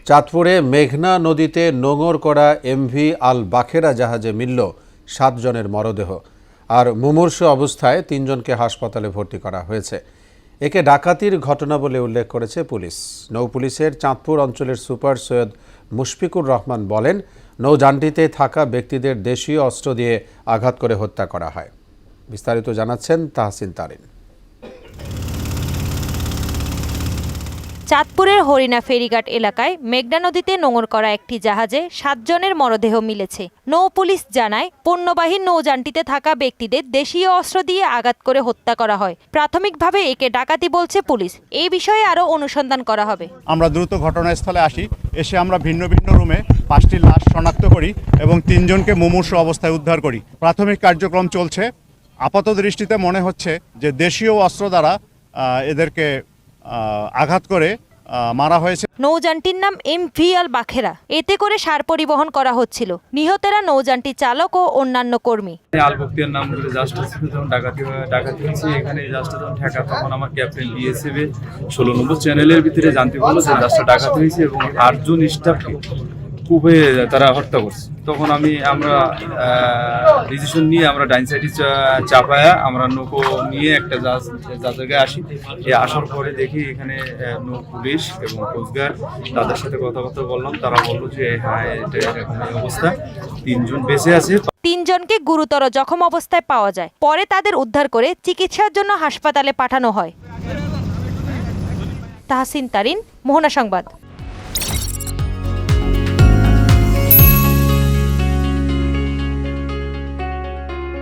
চাঁদপুরে মেঘনা নদীতে নোঙর করা এমভি আল বাখেরা জাহাজে মিলল 7 জনের মরদেহ। আর মুমূর্ষু অবস্থায় 3 জনকে হাসপাতালে ভর্তি করা হয়েছে। একে ডাকাতির ঘটনা বলে উল্লেখ করেছে পুলিশ। নৌপুলিশের চাঁদপুর অঞ্চলের সুপার সৈয়দ মুশফিকুর রহমান বলেন, নৌযানটিতে থাকা ব্যক্তিদের দেশীয় অস্ত্র দিয়ে আঘাত করে হত্যা করা হয়। বিস্তারিত জানাচ্ছেন তাহসিন তারিন। চাঁদপুরের হরিণা ফেরিঘাট এলাকায় মেঘনা নদীতে নোঙর করা একটি জাহাজে 7 জনের মরদেহ মিলেছে। নৌ পুলিশ জানায়, পণ্যবাহী নৌযানটিতে থাকা ব্যক্তিদের দেশীয় অস্ত্র দিয়ে আঘাত করে হত্যা করা হয়। প্রাথমিকভাবে একে ডাকাতি বলছে পুলিশ। এই বিষয়ে আরও অনুসন্ধান করা হবে। আমরা দ্রুত ঘটনাস্থলে আসি। এসে আমরা ভিন্ন ভিন্ন রুমে 5টি লাশ শনাক্ত করি এবং 3 জনকে মুমূর্ষু অবস্থায় উদ্ধার করি। প্রাথমিক কার্যক্রম চলছে। আপাত দৃষ্টিতে মনে হচ্ছে যে দেশীয় অস্ত্র দ্বারা এদেরকে আঘাত করে মারা হয়েছে। নৌযানটির নাম এমভি আল বাখেরা। এতে করে সার পরিবহন করা হচ্ছিল। নিহতেরা নৌযানটি চালক ও অন্যান্য কর্মী। আলবক্তিয়ার নাম করে জাস্ট যখন ডাকাতি হয়েছে, এখানে জাস্ট যখন ঠেকা, তখন আমার ক্যাপ্টেন বিএসএফ 16 নম্বর চ্যানেলের ভিতরে জানতে পারলো যে জাস্টটা ডাকাতি হয়েছে এবং 8 জন স্টাফকে খুবই তারা হত্যা করছে। তখন আমরা ডিসিশন নিয়ে আমরা ডাইন সাইডে চাপায়া আমরা নৌকো নিয়ে একটা জায়গায় আসি। আসার পরে দেখি এখানে নৌ পুলিশ এবং কোস্টগার্ড, তাদের সাথে কথাবার্তা বললাম। তারা বললো যে হ্যাঁ, এটা এরকম অবস্থা, 3 জন বেঁচে আছে। 3 জনকে গুরুতর জখম অবস্থায় পাওয়া যায়। পরে তাদের উদ্ধার করে চিকিৎসার জন্য হাসপাতালে পাঠানো হয়। তাহসিন তারিন, মোহনা সংবাদ।